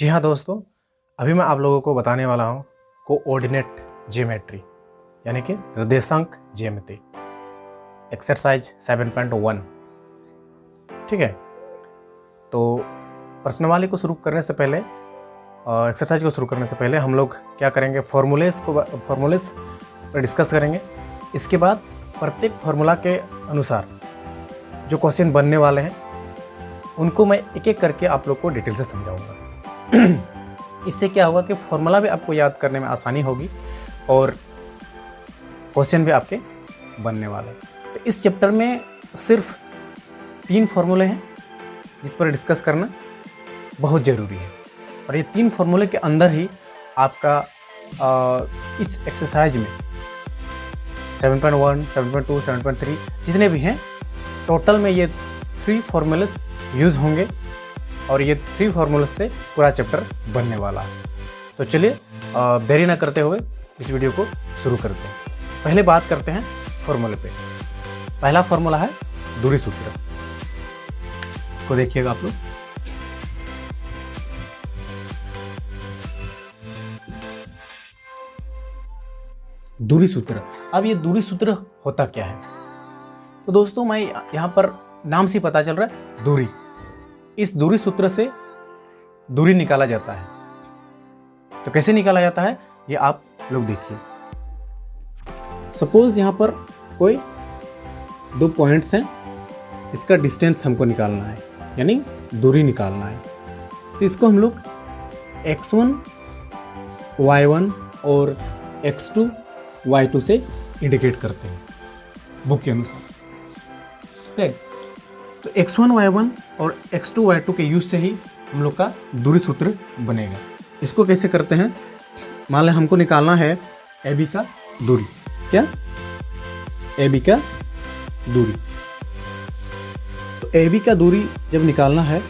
जी हाँ दोस्तों, अभी मैं आप लोगों को बताने वाला हूँ कोऑर्डिनेट ज्योमेट्री यानी कि निर्देशांक ज्यामिति एक्सरसाइज 7.1। ठीक है, तो प्रश्नावली को शुरू करने से पहले एक्सरसाइज को शुरू करने से पहले हम लोग क्या करेंगे, फॉर्मूलेस पर डिस्कस करेंगे। इसके बाद प्रत्येक फार्मूला के अनुसार जो क्वेश्चन बनने वाले हैं उनको मैं एक एक करके आप लोग को डिटेल से समझाऊंगा। इससे क्या होगा कि फॉर्मूला भी आपको याद करने में आसानी होगी और क्वेश्चन भी आपके बनने वाले हैं। तो इस चैप्टर में सिर्फ 3 फार्मूले हैं जिस पर डिस्कस करना बहुत ज़रूरी है, और ये 3 फार्मूले के अंदर ही आपका इस एक्सरसाइज में 7.1, 7.2, 7.3 जितने भी हैं टोटल में ये 3 फार्मूलेस यूज़ होंगे और ये 3 फार्मूले से पूरा चैप्टर बनने वाला है। तो चलिए देरी ना करते हुए इस वीडियो को शुरू करते हैं। पहले बात करते हैं फार्मूले पे। पहला फार्मूला है दूरी सूत्र। इसको देखिएगा आप लोग। दूरी सूत्र। अब ये दूरी सूत्र होता क्या है? तो दोस्तों मैं यहाँ पर नाम से पता चल रहा है दूरी। इस दूरी सूत्र से दूरी निकाला जाता है। तो कैसे निकाला जाता है ये आप लोग देखिए। सपोज यहाँ पर कोई 2 पॉइंट्स हैं, इसका डिस्टेंस हमको निकालना है यानी दूरी निकालना है। तो इसको हम लोग x1 y1 और x2 y2 से इंडिकेट करते हैं बुक के अनुसार। ठीक, तो x1 y1 और x2 y2 के यूज से ही हम लोग का दूरी सूत्र बनेगा। इसको कैसे करते हैं? मान लें हमको निकालना है AB का दूरी। क्या? AB का दूरी। तो AB का दूरी जब निकालना है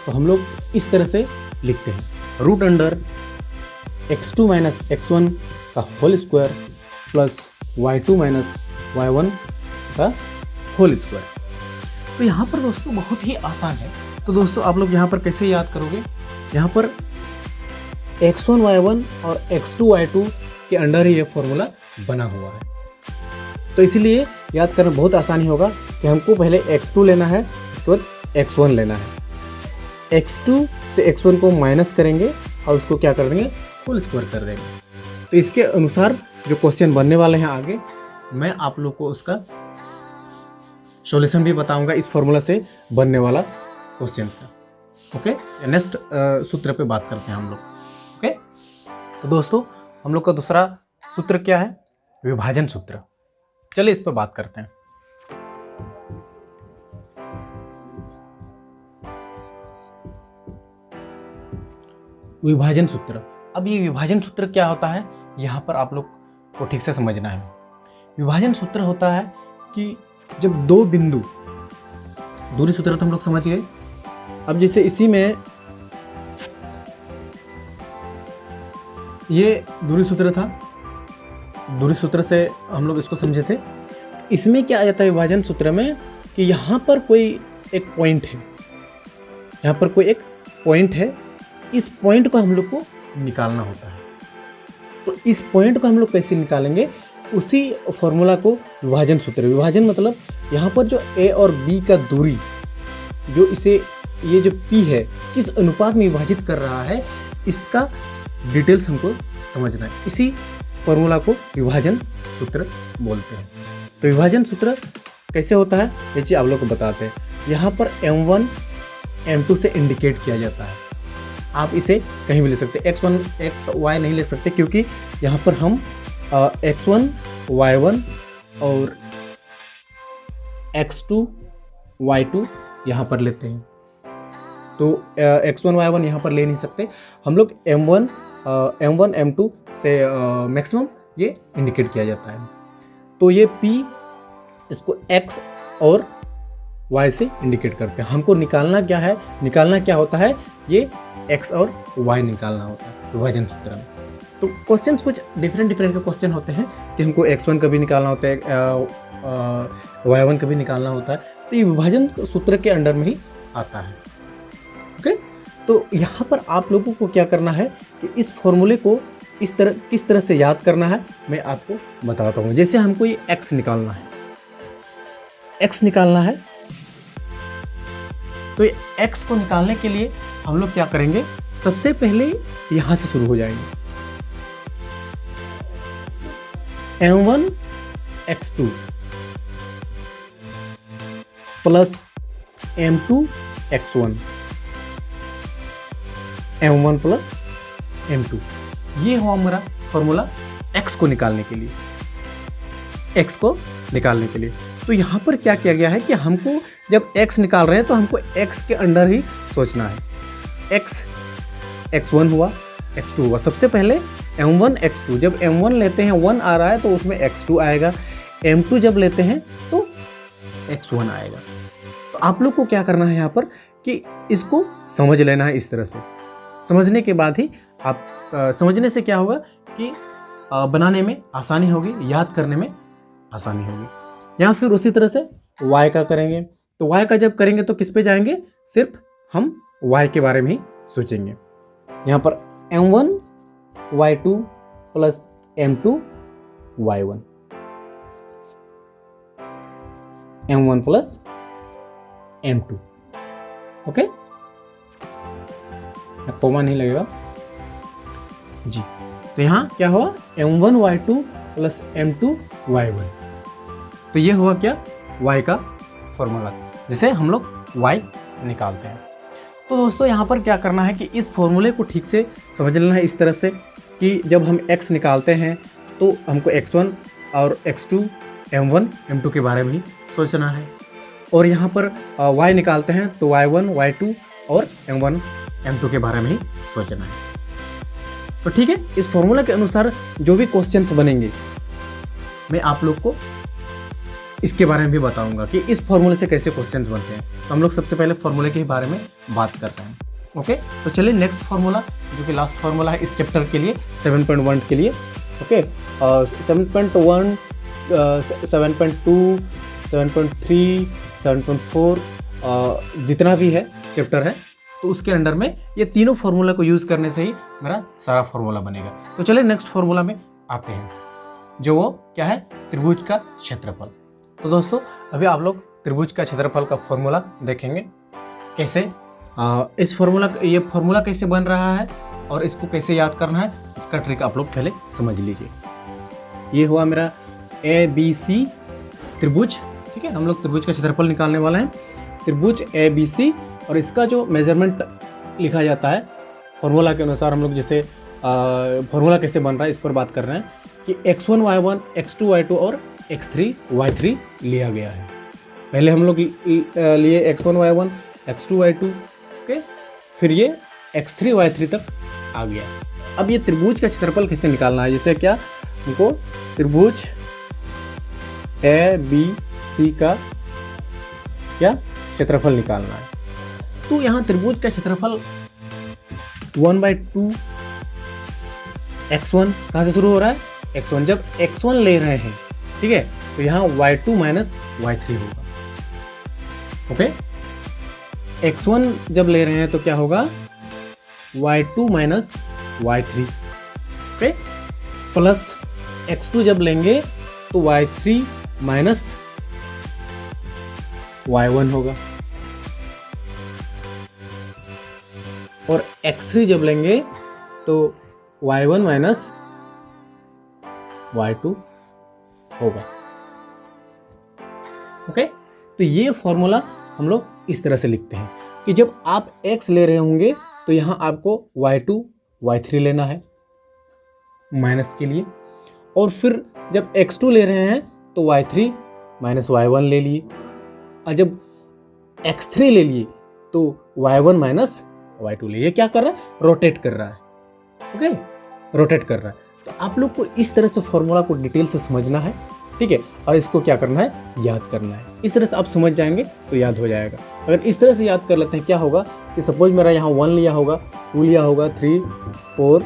तो हम लोग इस तरह से लिखते हैं, root under x2 minus x1 का whole square plus y2 minus y1 का होल स्क्वायर। तो यहाँ पर दोस्तों बहुत ही आसान है। तो दोस्तों आप लोग यहाँ पर कैसे याद करोगे? यहाँ पर x1 y1 और x2 y2 के अंडर ही ये फॉर्मूला बना हुआ है। तो इसीलिए याद करना बहुत आसानी होगा कि हमको पहले x2 लेना है, इसके बाद x1 लेना है। x2 से x1 को माइनस करेंगे और उसको क्या कर देंगे, होल स्क्वायर कर देंगे। तो इसके अनुसार जो क्वेश्चन बनने वाले हैं आगे, मैं आप लोग को उसका सॉल्यूशन भी बताऊंगा इस फॉर्मूला से बनने वाला क्वेश्चन का। ओके, नेक्स्ट सूत्र पे बात करते हैं हम लोग। ओके, तो दोस्तों हम लोग का दूसरा सूत्र क्या है? विभाजन सूत्र। चलिए इस पर बात करते हैं। विभाजन सूत्र। अब ये विभाजन सूत्र क्या होता है यहाँ पर आप लोग को ठीक से समझना है। विभाजन सूत्र होता है कि जब 2 बिंदु, दूरी सूत्र तो हम लोग समझ गए। अब जैसे इसी में ये दूरी सूत्र था, दूरी सूत्र से हम लोग इसको समझे थे। इसमें क्या आ जाता है विभाजन सूत्र में कि यहाँ पर कोई एक पॉइंट है, यहाँ पर कोई एक पॉइंट है, इस पॉइंट को हम लोग को निकालना होता है। तो इस पॉइंट को हम लोग कैसे निकालेंगे? उसी फॉर्मूला को विभाजन सूत्र। विभाजन मतलब यहाँ पर जो A और B का दूरी, जो इसे ये जो P है किस अनुपात में विभाजित कर रहा है, इसका डिटेल्स हमको समझना है। इसी फॉर्मूला को विभाजन सूत्र बोलते हैं। तो विभाजन सूत्र कैसे होता है ये चीज़ आप लोग को बताते हैं। यहाँ पर M1 M2 से इंडिकेट किया जाता है। आप इसे कहीं भी ले सकते हैं, x1 xy नहीं ले सकते क्योंकि यहाँ पर हम x1 y1 और x2 y2 यहाँ पर लेते हैं। तो x1 y1 यहाँ पर ले नहीं सकते हम लोग। M1 M2 से मैक्सिमम ये इंडिकेट किया जाता है। तो ये P इसको x और y से इंडिकेट करते हैं। हमको निकालना क्या है? निकालना क्या होता है? ये x और y निकालना होता है विभाजन सूत्र में। तो क्वेश्चंस कुछ डिफरेंट के क्वेश्चन होते हैं कि हमको x1 का भी निकालना होता है, y1 का भी निकालना होता है। तो ये विभाजन सूत्र के अंडर में ही आता है। ओके, तो यहाँ पर आप लोगों को क्या करना है कि इस फॉर्मूले को किस तरह से याद करना है मैं आपको बताता हूँ। जैसे हमको ये x निकालना है, x निकालना है, तो ये x को निकालने के लिए हम लोग क्या करेंगे, सबसे पहले यहाँ से शुरू हो जाएंगे। m1 x2 plus m2 x1, m1 plus m2, ये हुआ मेरा फॉर्मूला x को निकालने के लिए, x को निकालने के लिए। तो यहाँ पर क्या किया गया है कि हमको जब x निकाल रहे हैं तो हमको x के अंडर ही सोचना है। x1 हुआ, x2 हुआ। सबसे पहले m1 x2, जब m1 लेते हैं 1 आ रहा है तो उसमें x2 आएगा, m2 जब लेते हैं तो x1 आएगा। तो आप लोग को क्या करना है यहाँ पर कि इसको समझ लेना है इस तरह से। समझने के बाद ही आप समझने से क्या होगा कि बनाने में आसानी होगी, याद करने में आसानी होगी। या फिर उसी तरह से y का करेंगे, तो y का जब करेंगे तो किस पे जाएंगे, सिर्फ हम y के बारे में ही सोचेंगे। यहाँ पर m1 y2 plus m2 y1, m1 plus m2, okay, coma नहीं लगेगा जी। तो यहाँ क्या हुआ, m1 y2 plus m2 y1, तो ये हुआ क्या, y का फॉर्मूला, जिसे हम लोग y निकालते हैं। तो दोस्तों यहाँ पर क्या करना है कि इस फॉर्मूले को ठीक से समझ लेना है इस तरह से कि जब हम x निकालते हैं तो हमको x1 और x2 m1 m2 के बारे में ही सोचना है, और यहाँ पर y निकालते हैं तो y1 y2 और m1 m2 के बारे में ही सोचना है। तो ठीक है, इस फॉर्मूला के अनुसार जो भी क्वेश्चंस बनेंगे मैं आप लोग को इसके बारे में भी बताऊंगा कि इस फॉर्मूले से कैसे क्वेश्चंस बनते हैं। तो हम लोग सबसे पहले फॉर्मूले के बारे में बात करते हैं। ओके, तो चलिए नेक्स्ट फॉर्मूला, जो कि लास्ट फॉर्मूला है इस चैप्टर के लिए 7.1 के लिए। ओके, 7.1, 7.2, 7.3, 7.4 जितना भी है चैप्टर है, तो उसके अंडर में ये तीनों फॉर्मूला को यूज़ करने से ही मेरा सारा फॉर्मूला बनेगा। तो चलिए नेक्स्ट फॉर्मूला में आते हैं, जो वो क्या है, त्रिभुज का क्षेत्रफल। तो दोस्तों अभी आप लोग त्रिभुज का क्षेत्रफल का फॉर्मूला देखेंगे, कैसे इस फॉर्मूला, ये फॉर्मूला कैसे बन रहा है और इसको कैसे याद करना है, इसका ट्रिक आप लोग पहले समझ लीजिए। ये हुआ मेरा ABC त्रिभुज, ठीक है। हम लोग त्रिभुज का क्षेत्रफल निकालने वाले हैं, त्रिभुज ABC, और इसका जो मेजरमेंट लिखा जाता है फॉर्मूला के अनुसार, हम लोग जैसे फॉर्मूला कैसे बन रहा है इस पर बात कर रहे हैं कि x1 y1, x2 y2 और x3 y3 लिया गया है। पहले हम लोग लिए x1 y1, x2 y2, okay, फिर ये x3 y3 तक आ गया। अब ये त्रिभुज का क्षेत्रफल कैसे निकालना है, जैसे क्या हमको त्रिभुज ABC का क्या क्षेत्रफल निकालना है। तो यहाँ त्रिभुज का क्षेत्रफल 1/2 x1 कहाँ से शुरू हो रहा है, x1, जब x1 ले रहे हैं, ठीक है, तो यहाँ y2 माइनस y3 होगा। ओके, x1 जब ले रहे हैं तो क्या होगा, y2 minus y3, okay, plus x2 जब लेंगे तो y3 माइनस y1 होगा, और x3 जब लेंगे तो y1 माइनस y2 होगा। ओके, तो ये फॉर्मूला हम लोग इस तरह से लिखते हैं कि जब आप x ले रहे होंगे तो यहां आपको y2 y3 लेना है माइनस के लिए, और फिर जब x2 ले रहे हैं तो y3 माइनस y1 ले लिए, और जब x3 ले लिए तो y1 माइनस y2 ले। ये क्या कर रहा है, रोटेट कर रहा है। ओके, रोटेट कर रहा है। तो आप लोग को इस तरह से फॉर्मूला को डिटेल से समझना है, ठीक है, और इसको क्या करना है, याद करना है। इस तरह से आप समझ जाएंगे तो याद हो जाएगा। अगर इस तरह से याद कर लेते हैं, क्या होगा कि सपोज मेरा यहाँ 1 लिया होगा, 2 लिया होगा, 3, 4,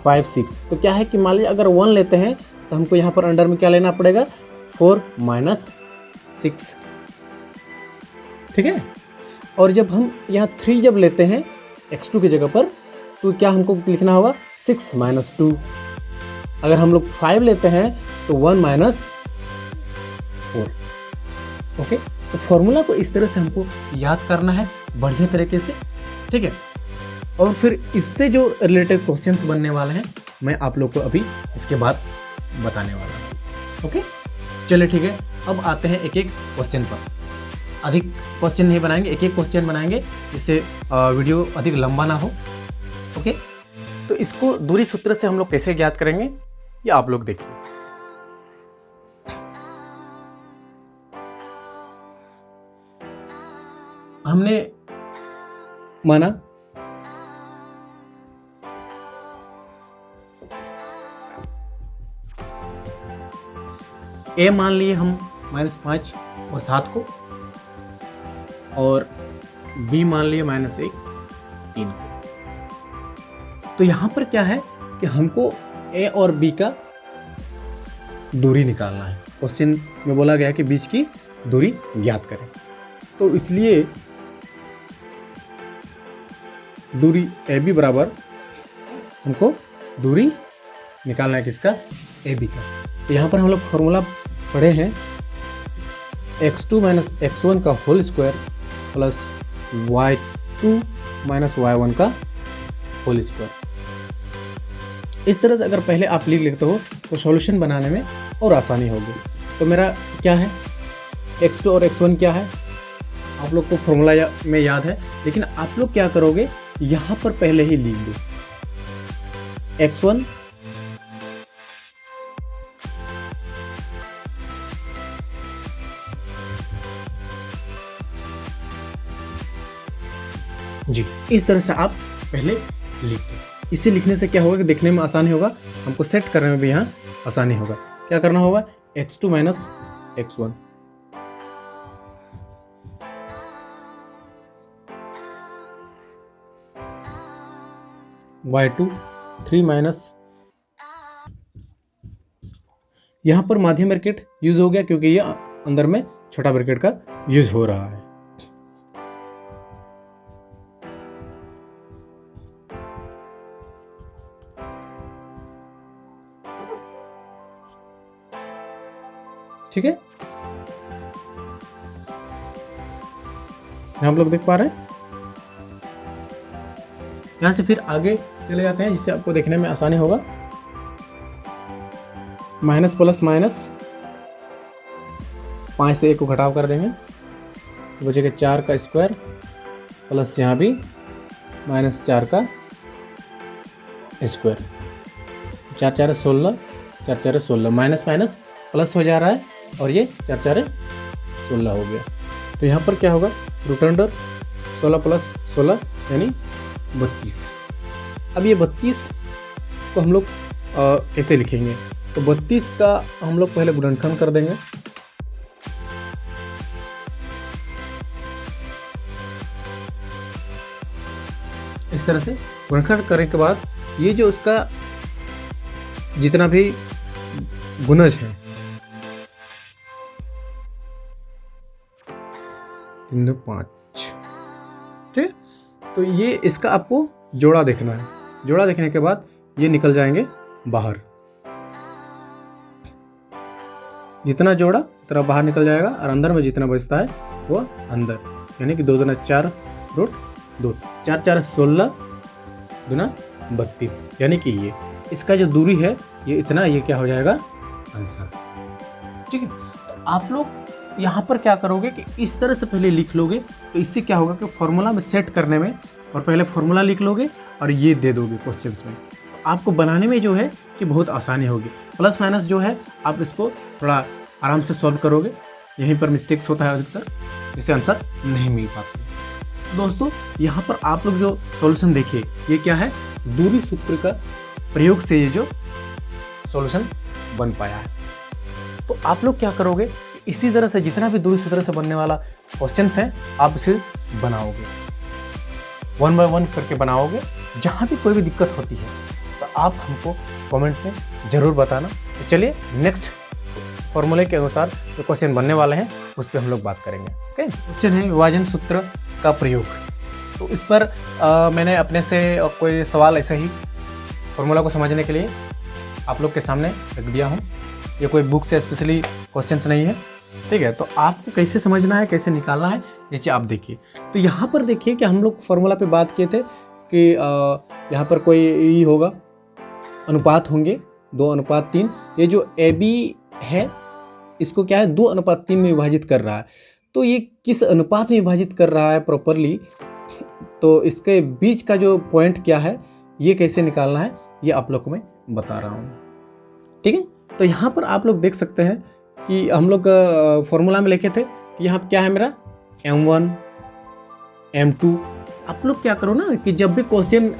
5, 6, तो क्या है कि मान लीजिए अगर 1 लेते हैं तो हमको यहाँ पर अंडर में क्या लेना पड़ेगा, 4 माइनस 6, ठीक है। और जब हम यहाँ 3 जब लेते हैं x2 की जगह पर, तो क्या हमको लिखना होगा 6 - 2। अगर हम लोग 5 लेते हैं तो 1 - 4। ओके, तो फॉर्मूला को इस तरह से हमको याद करना है बढ़िया तरीके से, ठीक है। और फिर इससे जो रिलेटेड क्वेश्चंस बनने वाले हैं मैं आप लोग को अभी इसके बाद बताने वाला हूँ। ओके, चलिए ठीक है, अब आते हैं एक एक क्वेश्चन पर। अधिक क्वेश्चन नहीं बनाएंगे, एक एक क्वेश्चन बनाएंगे जिससे वीडियो अधिक लंबा ना हो। ओके, तो इसको दूरी सूत्र से हम लोग कैसे ज्ञात करेंगे ये आप लोग देखिए। हमने माना a मान लिए हम -5 और 7 को, और b मान लिए -1 3 को। तो यहाँ पर क्या है कि हमको a और b का दूरी निकालना है। क्वेश्चन में बोला गया कि बीच की दूरी ज्ञात करें, तो इसलिए दूरी AB बराबर हमको दूरी निकालना है किसका, AB का। तो यहाँ पर हम लोग फॉर्मूला पढ़े हैं x2 - x1 का whole square plus y2 - y1 का होल स्क्वायर। इस तरह से अगर पहले आप लिख लेते हो तो सॉल्यूशन बनाने में और आसानी होगी। तो मेरा क्या है, x2 और x1 क्या है आप लोग को फॉर्मूला में याद है, लेकिन आप लोग क्या करोगे यहाँ पर पहले ही लिख दो x1 जी, इस तरह से आप पहले लिख दो। इससे लिखने से क्या होगा कि देखने में आसानी होगा, हमको सेट करने में भी यहाँ आसानी होगा। क्या करना होगा, x2 - x1 y2 3 यहाँ पर माध्यम ब्रैकेट यूज हो गया क्योंकि ये अंदर में छोटा ब्रैकेट का यूज हो रहा है। ठीक है, आप लोग देख पा रहे हैं। यहां से फिर आगे चले जाते हैं जिससे आपको देखने में आसानी होगा। माइनस प्लस माइनस, 5 से 1 को घटाव कर देंगे तो बचेगा 4 का स्क्वायर प्लस यहाँ भी -4 का स्क्वायर। 4 4 16, 4 4 16, माइनस माइनस प्लस हो जा रहा है और ये 4 4 16 हो गया। तो यहाँ पर क्या होगा, रूट अंडर 16 + 16 यानी 32। अब ये 32 को हम लोग कैसे लिखेंगे, तो 32 का हम लोग पहले गुणनखंड कर देंगे। इस तरह से गुणनखंड करने के बाद ये जो उसका जितना भी गुणज है 3 5, ठीक, तो ये इसका आपको जोड़ा देखना है। जोड़ा देखने के बाद ये निकल जाएंगे बाहर, जितना जोड़ा उतना बाहर निकल जाएगा और अंदर में जितना बचता है वो अंदर, यानी कि 2 दूना 4 रूट 2, 4 4 16 दूना 32, यानी कि ये इसका जो दूरी है ये इतना, ये क्या हो जाएगा आंसर। ठीक है, तो आप लोग यहाँ पर क्या करोगे कि इस तरह से पहले लिख लोगे, तो इससे क्या होगा कि फॉर्मूला में सेट करने में और पहले फॉर्मूला लिख लोगे और ये दे दोगे क्वेश्चंस में, तो आपको बनाने में जो है कि बहुत आसानी होगी। प्लस माइनस जो है आप इसको थोड़ा आराम से सॉल्व करोगे, यहीं पर मिस्टेक्स होता है अधिकतर, जिससे आंसर नहीं मिल पाते। तो दोस्तों यहाँ पर आप लोग जो सॉल्यूशन देखिए, ये क्या है, दूरी सूत्र का प्रयोग से ये जो सॉल्यूशन बन पाया है। तो आप लोग क्या करोगे, इसी तरह से जितना भी दूरी सूत्र से बनने वाला क्वेश्चंस हैं आप इसे बनाओगे, 1 बाय 1 करके बनाओगे। जहाँ भी कोई भी दिक्कत होती है तो आप हमको कमेंट में ज़रूर बताना। तो चलिए नेक्स्ट फॉर्मूले के अनुसार जो क्वेश्चन बनने वाले हैं उस पर हम लोग बात करेंगे। ओके, क्वेश्चन है विभाजन सूत्र का प्रयोग। तो इस पर मैंने अपने से कोई सवाल ऐसे ही फॉर्मूला को समझने के लिए आप लोग के सामने रख दिया हूँ। ये कोई बुक से स्पेशली क्वेश्चंस नहीं है, ठीक है। तो आपको कैसे समझना है, कैसे निकालना है, नीचे आप देखिए। तो यहाँ पर देखिए कि हम लोग फॉर्मूला पे बात किए थे कि यहाँ पर कोई ये होगा, अनुपात होंगे 2:3। ये जो AB है इसको क्या है 2:3 में विभाजित कर रहा है। तो ये किस अनुपात में विभाजित कर रहा है प्रॉपरली, तो इसके बीच का जो पॉइंट क्या है ये कैसे निकालना है ये आप लोग को मैं बता रहा हूँ, ठीक है। तो यहाँ पर आप लोग देख सकते हैं कि हम लोग फॉर्मूला में लिखे थे कि यहाँ क्या है मेरा M1 M2। आप लोग क्या करो ना कि जब भी क्वेश्चन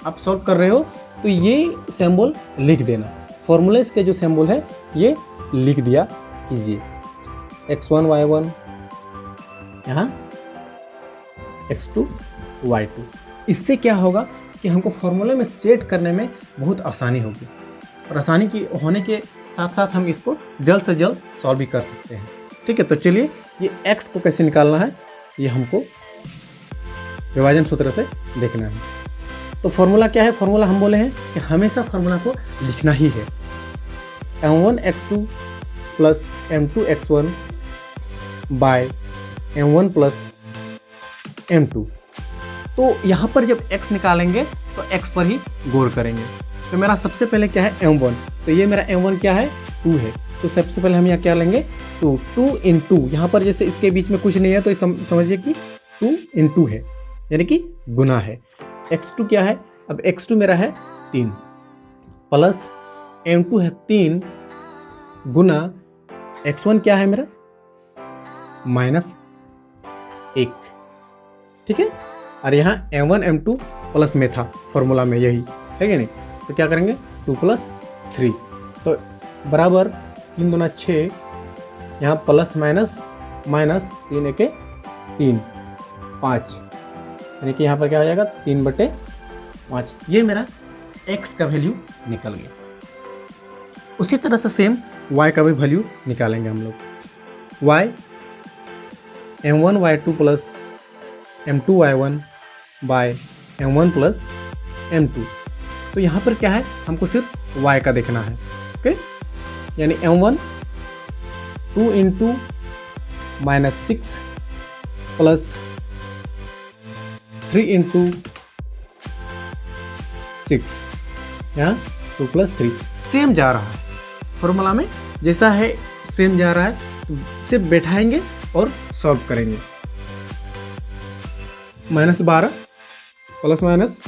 आप सॉल्व कर रहे हो तो ये सिंबल लिख देना, फॉर्मूले के जो सिंबल है ये लिख दिया कीजिए। X1 Y1 यहाँ X2 Y2। इससे क्या होगा कि हमको फॉर्मूले में सेट करने में बहुत आसानी होगी, और आसानी की होने के साथ साथ हम इसको जल्द से जल्द सॉल्व भी कर सकते हैं, ठीक है। तो चलिए ये x को कैसे निकालना है ये हमको विभाजन सूत्र से देखना है। तो फॉर्मूला क्या है, फॉर्मूला हम बोले हैं कि हमेशा फॉर्मूला को लिखना ही है। M1x2 plus M2x1 bye M1 plus M2। तो यहाँ पर जब x निकालेंगे तो x पर ही गौर करेंगे। तो मेरा सबसे पहले क्या है M1, तो ये मेरा M1 क्या है 2 है। तो सबसे पहले हम यहाँ क्या लेंगे 2 इंटू, यहाँ पर जैसे इसके बीच में कुछ नहीं है तो समझिए कि 2 इंटू है, यानी कि गुना है। x2 क्या है, अब x2 मेरा है 3 प्लस M2 है 3 गुना x1 क्या है मेरा -1, ठीक है। और यहाँ M1 M2 प्लस में था फॉर्मूला में यही है कि नहीं, तो क्या करेंगे 2 + 3 तो बराबर 3 दूना 6, यहाँ प्लस माइनस 3 1 3 5, यानी कि यहाँ पर क्या हो जाएगा 3/5। ये मेरा x का वैल्यू निकल गया। उसी तरह से सेम y का भी वैल्यू निकालेंगे हम लोग। y M1 Y2 plus M2 Y1 by M1 plus M2। तो यहाँ पर क्या है हमको सिर्फ y का देखना है, ओके। यानी M1 2 इंटू -6 प्लस 3 इंटू 6, यहाँ 2 + 3 सेम जा रहा है फॉर्मूला में, जैसा है सेम जा रहा है, तो सिर्फ बैठाएंगे और सॉल्व करेंगे। -12 प्लस माइनस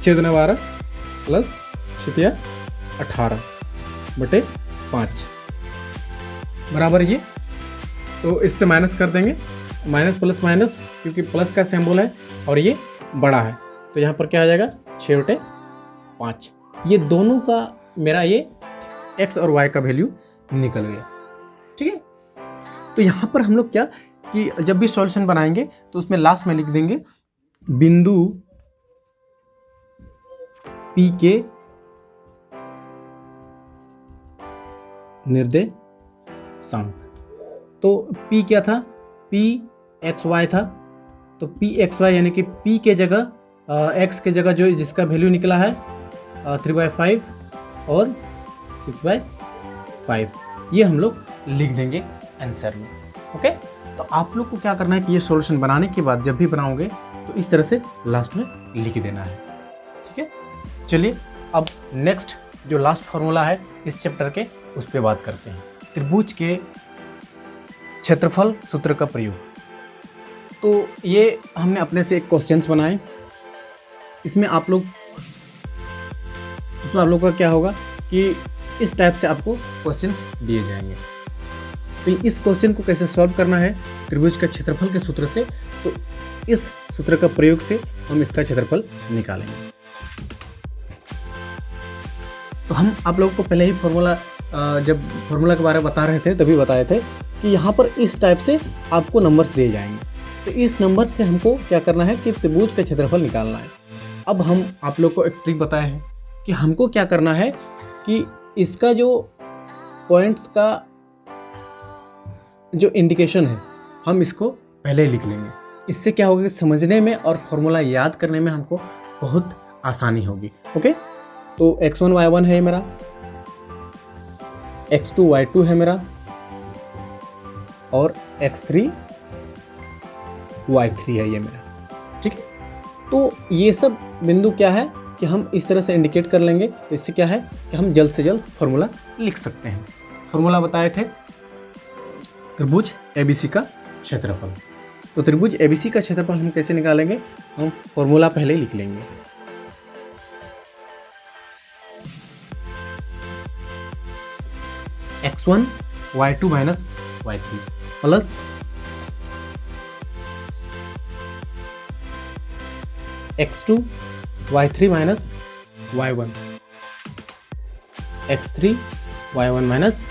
6 दूना 12 प्लस 6 18/5 बराबर ये। तो इससे माइनस कर देंगे, माइनस प्लस माइनस, क्योंकि प्लस का सिंबल है और ये बड़ा है, तो यहाँ पर क्या आ जाएगा 6/5। ये दोनों का मेरा ये x और y का वैल्यू निकल गया, ठीक है। तो यहाँ पर हम लोग क्या कि जब भी सॉल्यूशन बनाएंगे तो उसमें लास्ट में लिख देंगे बिंदु P के निर्देशांक। तो P क्या था, P(x, y) था, तो P(x, y) यानी कि P के जगह x के जगह जो जिसका वैल्यू निकला है 3/5 और 6/5, ये हम लोग लिख देंगे आंसर में, ओके। तो आप लोग को क्या करना है कि ये सॉल्यूशन बनाने के बाद जब भी बनाओगे तो इस तरह से लास्ट में लिख देना है, ठीक है। चलिए अब नेक्स्ट जो लास्ट फार्मूला है इस चैप्टर के उस पर बात करते हैं, त्रिभुज के क्षेत्रफल सूत्र का प्रयोग। तो ये हमने अपने से एक क्वेश्चंस बनाए, इसमें आप लोग का क्या होगा कि इस टाइप से आपको क्वेश्चंस दिए जाएंगे। तो इस क्वेश्चन को कैसे सॉल्व करना है त्रिभुज के क्षेत्रफल के सूत्र से, तो इस सूत्र का प्रयोग से हम इसका क्षेत्रफल निकालेंगे। तो हम आप लोगों को पहले ही फॉर्मूला जब फॉर्मूला के बारे में बता रहे थे तभी बताए थे कि यहाँ पर इस टाइप से आपको नंबर्स दिए जाएंगे। तो इस नंबर से हमको क्या करना है कि त्रिभुज का क्षेत्रफल निकालना है। अब हम आप लोग को एक ट्रिक बताए हैं कि हमको क्या करना है कि इसका जो पॉइंट्स का जो इंडिकेशन है हम इसको पहले लिख लेंगे। इससे क्या होगा कि समझने में और फॉर्मूला याद करने में हमको बहुत आसानी होगी। ओके, तो x1 y1 है मेरा, x2 y2 है मेरा, और x3 y3 है ये मेरा। ठीक है, तो ये सब बिंदु क्या है कि हम इस तरह से इंडिकेट कर लेंगे, तो इससे क्या है कि हम जल्द से जल्द फॉर्मूला लिख सकते हैं। फॉर्मूला बताए थे त्रिभुज ABC का क्षेत्रफल। तो त्रिभुज ABC का क्षेत्रफल हम कैसे निकालेंगे, हम फॉर्मूला पहले ही लिख लेंगे। x1 y2 minus y3 plus x2 y3 minus y1, x3 y1 minus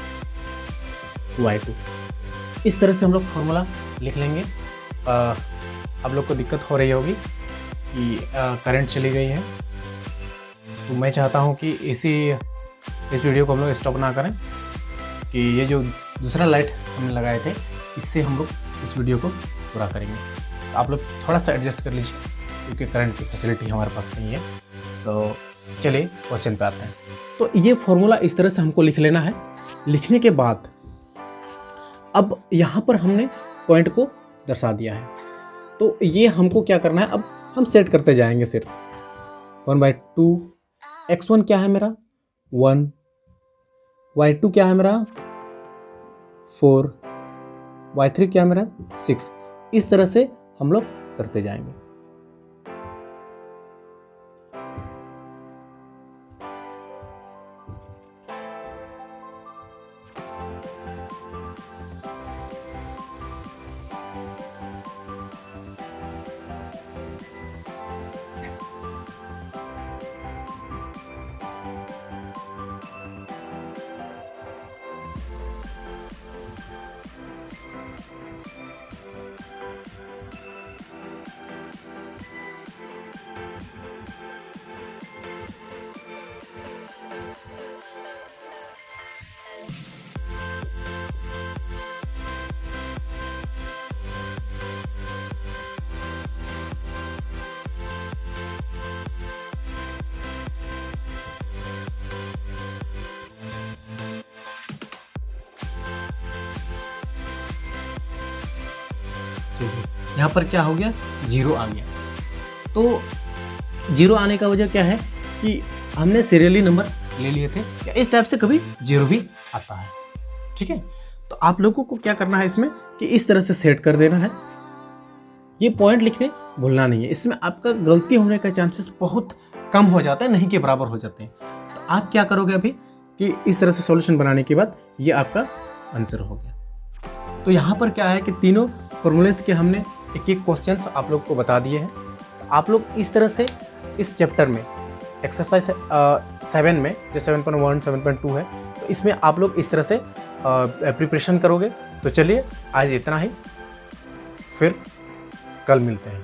y2। इस तरह से हम लोग फॉर्मूला लिख लेंगे। आप लोग को दिक्कत हो रही होगी कि करंट चली गई है, तो मैं चाहता हूं कि इस वीडियो को हम लोग स्टॉप ना करें, कि ये जो दूसरा लाइट हमने लगाए थे इससे हम लोग इस वीडियो को पूरा करेंगे। तो आप लोग थोड़ा सा एडजस्ट कर लीजिए, क्योंकि करंट की फैसिलिटी हमारे पास नहीं है। सो चलिए क्वेश्चन पे आते हैं। तो ये फॉर्मूला इस तरह से हमको लिख लेना है। लिखने के बाद अब यहाँ पर हमने पॉइंट को दर्शा दिया है, तो ये हमको क्या करना है, अब हम सेट करते जाएंगे सिर्फ 1/2। x1 क्या है मेरा 1, y2 क्या है मेरा 4, y3 क्या है मेरा 6। इस तरह से हम लोग करते जाएंगे। यहाँ पर क्या हो गया, 0 आ गया। तो 0 आने का वजह क्या है कि हमने सीरियली नंबर ले लिए थे, या इस टाइप से कभी 0 भी आता है। ठीक है, तो आप लोगों को क्या करना है इसमें कि इस तरह से सेट कर देना है। ये पॉइंट लिखने भूलना नहीं है, इसमें आपका गलती होने का चांसेस बहुत कम हो जाता है, नहीं के बराबर हो जाते हैं। तो आप क्या करोगे अभी कि इस तरह से सॉल्यूशन बनाने के बाद ये आपका आंसर हो गया। तो यहाँ पर क्या है कि तीनों फॉर्मूलेस के हमने एक एक क्वेश्चन आप लोग को बता दिए हैं। आप लोग इस तरह से इस चैप्टर में एक्सरसाइज 7 में जो 7.1 7.2 है, तो इसमें आप लोग इस तरह से प्रिपरेशन करोगे। तो चलिए आज इतना ही, फिर कल मिलते हैं।